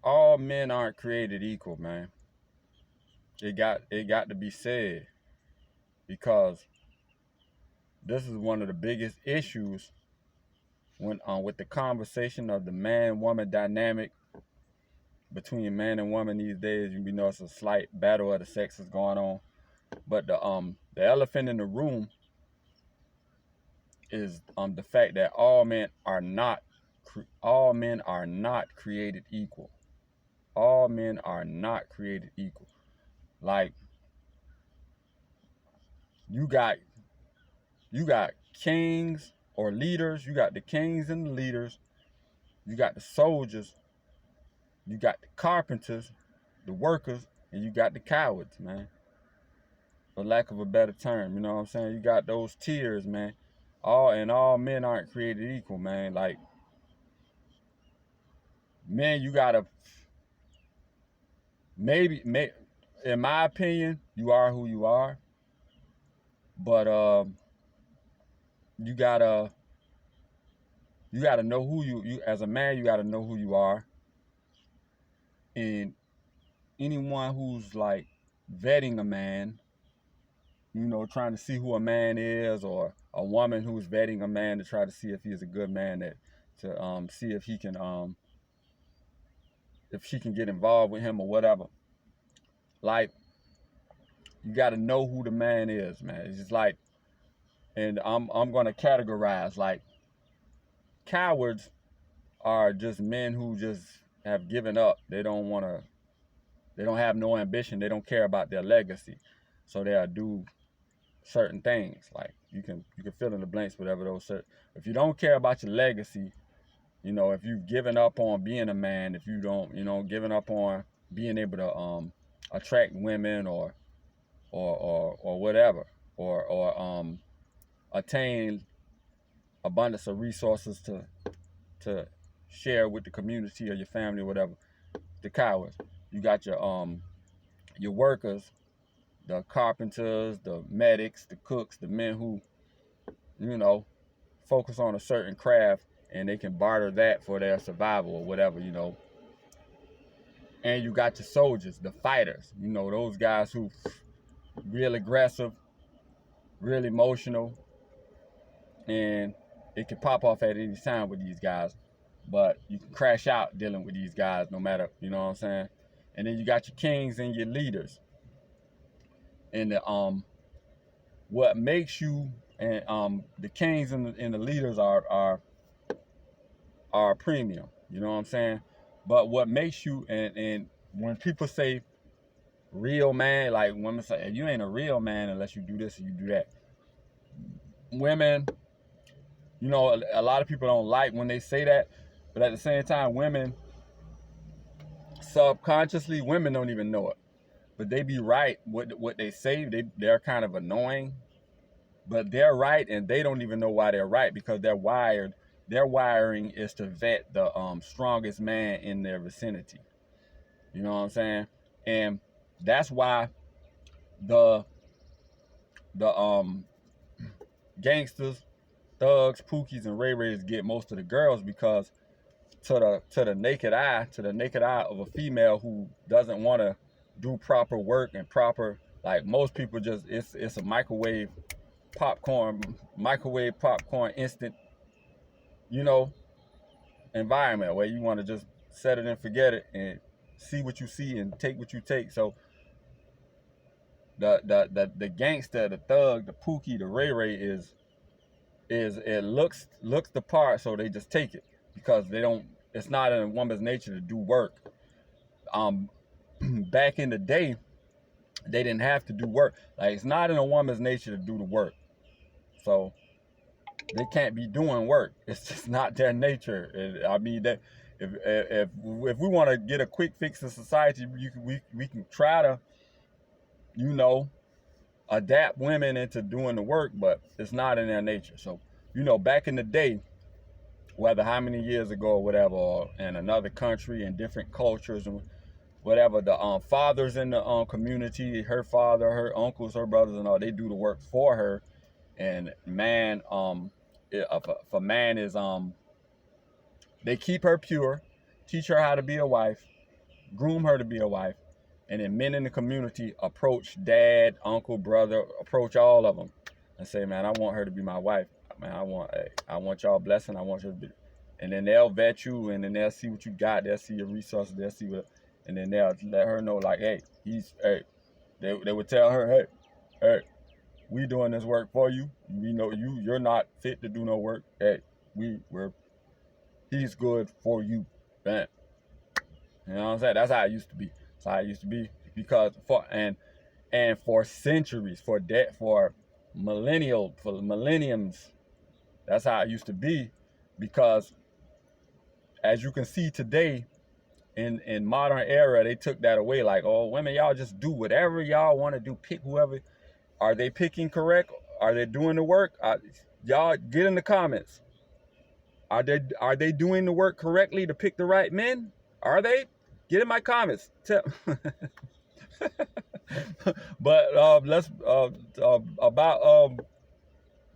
all men aren't created equal, man. It got to be said, because this is one of the biggest issues when with the conversation of the man woman dynamic between man and woman these days. You know, it's a slight battle of the sexes going on, but the elephant in the room is the fact that all men are not created equal. All men are not created equal. Like, you got you got kings or leaders, you got the kings and the leaders, you got the soldiers, you got the carpenters, the workers, and you got the cowards, man. For lack of a better term, you know what I'm saying? You got those tiers, man. All men aren't created equal, man. Like, men, you gotta maybe in my opinion, you are who you are, but you gotta know who you as a man. You gotta know who you are, and anyone who's like vetting a man, you know, trying to see who a man is, or a woman who's vetting a man to try to see if he's a good man, that to see if she can get involved with him or whatever. Like, you got to know who the man is, man. It's just like, and I'm gonna categorize, like, cowards are just men who just have given up. They don't have no ambition. They don't care about their legacy, so they'll do certain things. Like, you can fill in the blanks, whatever those certain. If you don't care about your legacy, you know, if you've given up on being a man, if you don't, you know, giving up on being able to attract women, or whatever, or attain abundance of resources to share with the community or your family or whatever. The cowards. You got your workers, the carpenters, the medics, the cooks, the men who, you know, focus on a certain craft, and they can barter that for their survival or whatever, you know. And you got your soldiers, the fighters, you know, those guys who real aggressive, real emotional, and it can pop off at any time with these guys. But you can crash out dealing with these guys no matter, you know what I'm saying? And then you got your kings and your leaders. And what makes you, and the kings and the leaders are premium, you know what I'm saying? But what makes you, and when people say real man, like women say, you ain't a real man unless you do this or you do that. Women, you know, a lot of people don't like when they say that, but at the same time, women, subconsciously, women don't even know it, but they be right. What they say, they're kind of annoying, but they're right, and they don't even know why they're right, because they're wired. Their wiring is to vet the strongest man in their vicinity. You know what I'm saying? And that's why the the gangsters, thugs, pookies, and ray rays get most of the girls, because to the naked eye, of a female who doesn't want to do proper work and proper, like, most people just, it's a microwave popcorn instant, you know, environment where you want to just set it and forget it and see what you see and take what you take. So the gangster, the thug, the pookie, the ray ray is it looks the part, so they just take it, because they don't. It's not in a woman's nature to do work. Back in the day, they didn't have to do work. Like, it's not in a woman's nature to do the work, so they can't be doing work. It's just not their nature. I mean, that if we want to get a quick fix in society, we can try to, you know, adapt women into doing the work, but it's not in their nature. So, you know, back in the day, whether how many years ago or whatever, or in another country, in different cultures and whatever, the fathers in the community, her father, her uncles, her brothers, and all, they do the work for her. And man, if a man is they keep her pure, teach her how to be a wife, groom her to be a wife, and then men in the community approach dad, uncle, brother, approach all of them and say, man, I want her to be my wife. Man, I want y'all blessing. I want her to be. And then they'll vet you, and then they'll see what you got. They'll see your resources. They'll see what, and then they'll let her know, like, hey, they would tell her, hey, we doing this work for you. We know you're not fit to do no work. Hey, he's good for you. Bam. You know what I'm saying? That's how it used to be. That's how it used to be, because for centuries, for millenniums, that's how it used to be. Because as you can see today, in modern era, they took that away. Like, oh, women, y'all just do whatever y'all want to do. Pick whoever. Are they picking correct? Are they doing the work? Y'all get in the comments. Are they doing the work correctly to pick the right men? Are they? Get in my comments. But let's about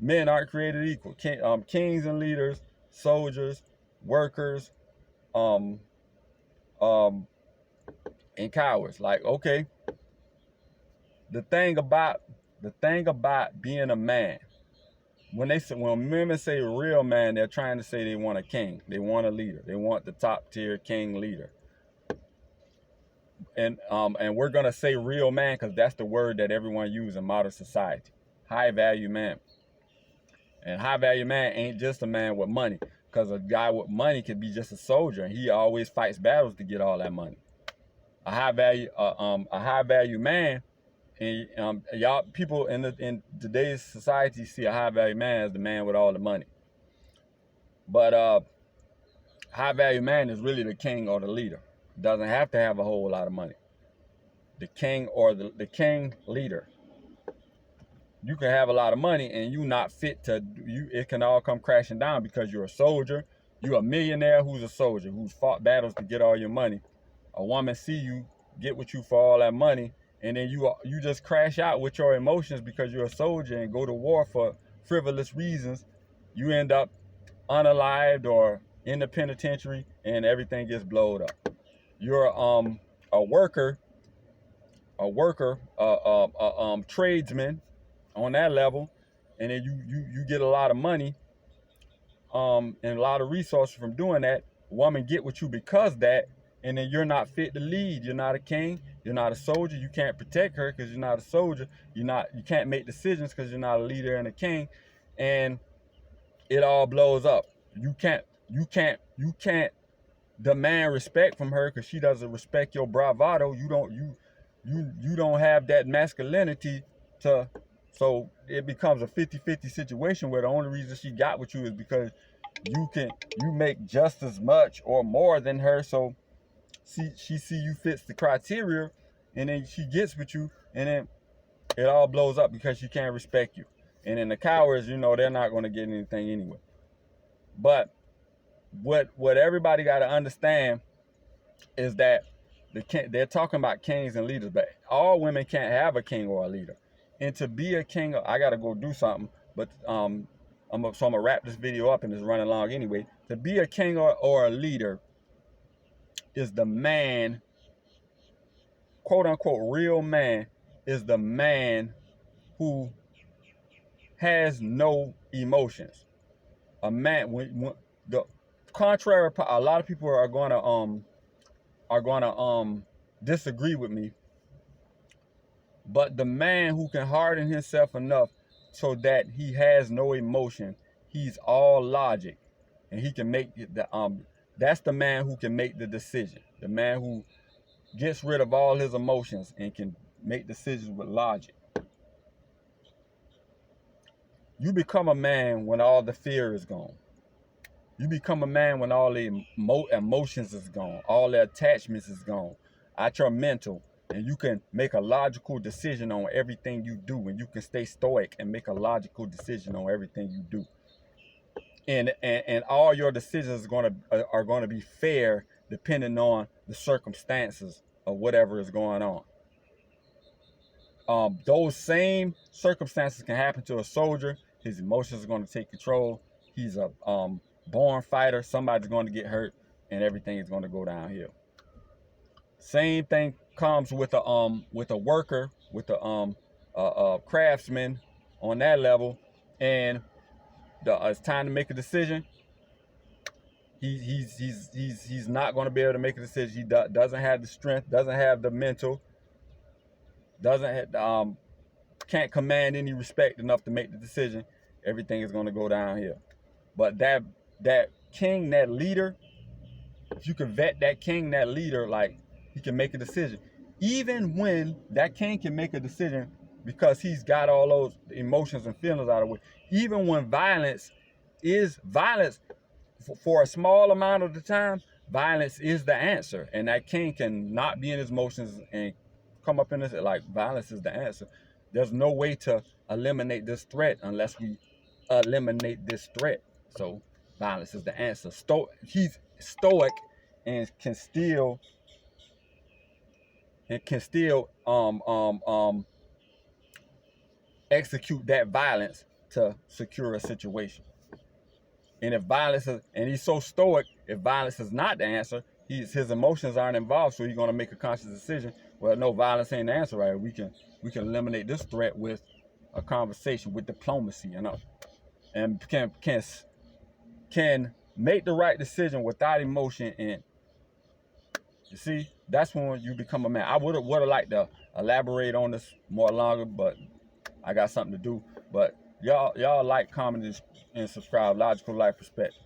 men aren't created equal. Kings and leaders, soldiers, workers, and cowards. Like, okay, the thing about being a man, when women say real man, they're trying to say they want a king, they want a leader, they want the top tier king leader. And we're gonna say real man because that's the word that everyone uses in modern society. High value man. And high value man ain't just a man with money, because a guy with money could be just a soldier and he always fights battles to get all that money. A high value man, and y'all people in today's society see a high value man as the man with all the money. But high value man is really the king or the leader. Doesn't have to have a whole lot of money. The king or the king leader. You can have a lot of money and you not fit to you. It can all come crashing down because you're a soldier. You're a millionaire who's a soldier, who's fought battles to get all your money. A woman see you get with you for all that money, and then you just crash out with your emotions because you're a soldier and go to war for frivolous reasons. You end up unalived or in the penitentiary, and everything gets blowed up. You're a worker, tradesman on that level, and then you get a lot of money and a lot of resources from doing that. Woman get with you because that, and then you're not fit to lead. You're not a king, you're not a soldier, you can't protect her because you're not a soldier, you can't make decisions because you're not a leader and a king, and it all blows up. You can't demand respect from her because she doesn't respect your bravado. You don't have that masculinity to, so it becomes a 50-50 situation where the only reason she got with you is because you make just as much or more than her. So she see you fits the criteria, and then she gets with you, and then it all blows up because she can't respect you. And then the cowards, they're not going to get anything anyway. But what everybody got to understand is that they're talking about kings and leaders, but all women can't have a king or a leader. And to be a king, I gotta go do something, but I'm gonna wrap this video up, and it's running long anyway. To be a king or a leader is the man, quote unquote real man, is the man who has no emotions. A man, when the contrary, a lot of people are gonna disagree with me, but the man who can harden himself enough so that he has no emotion, he's all logic, and he can make that's the man who can make the decision. The man who gets rid of all his emotions and can make decisions with logic. You become a man when all the fear is gone. You become a man when all the emotions is gone, all the attachments is gone out your mental, and you can make a logical decision on everything you do, and you can stay stoic and make a logical decision on everything you do. And all your decisions are gonna be fair depending on the circumstances of whatever is going on. Those same circumstances can happen to a soldier. His emotions are going to take control. He's a born fighter. Somebody's going to get hurt, and everything is going to go downhill. Same thing comes with a worker, with a craftsman on that level, and it's time to make a decision. He's not going to be able to make a decision. He doesn't have the strength, doesn't have the mental, doesn't have, can't command any respect enough to make the decision. Everything is going to go downhill. But that king, that leader, if you can vet that king, that leader, like, he can make a decision. Even when that king can make a decision because he's got all those emotions and feelings out of it. Even when violence is violence, for a small amount of the time, violence is the answer. And that king can not be in his emotions and come up in this, like, violence is the answer. There's no way to eliminate this threat unless we eliminate this threat. So violence is the answer. He's stoic and can still execute that violence to secure a situation. And if violence is, and he's so stoic, if violence is not the answer, his emotions aren't involved, so he's gonna make a conscious decision. Well, no, violence ain't the answer, right? We can eliminate this threat with a conversation, with diplomacy, you know, and can make the right decision without emotion. And you see, that's when you become a man. I would have liked to elaborate on this more longer, but I got something to do. But y'all like, comment, and subscribe. Logical Life Perspective.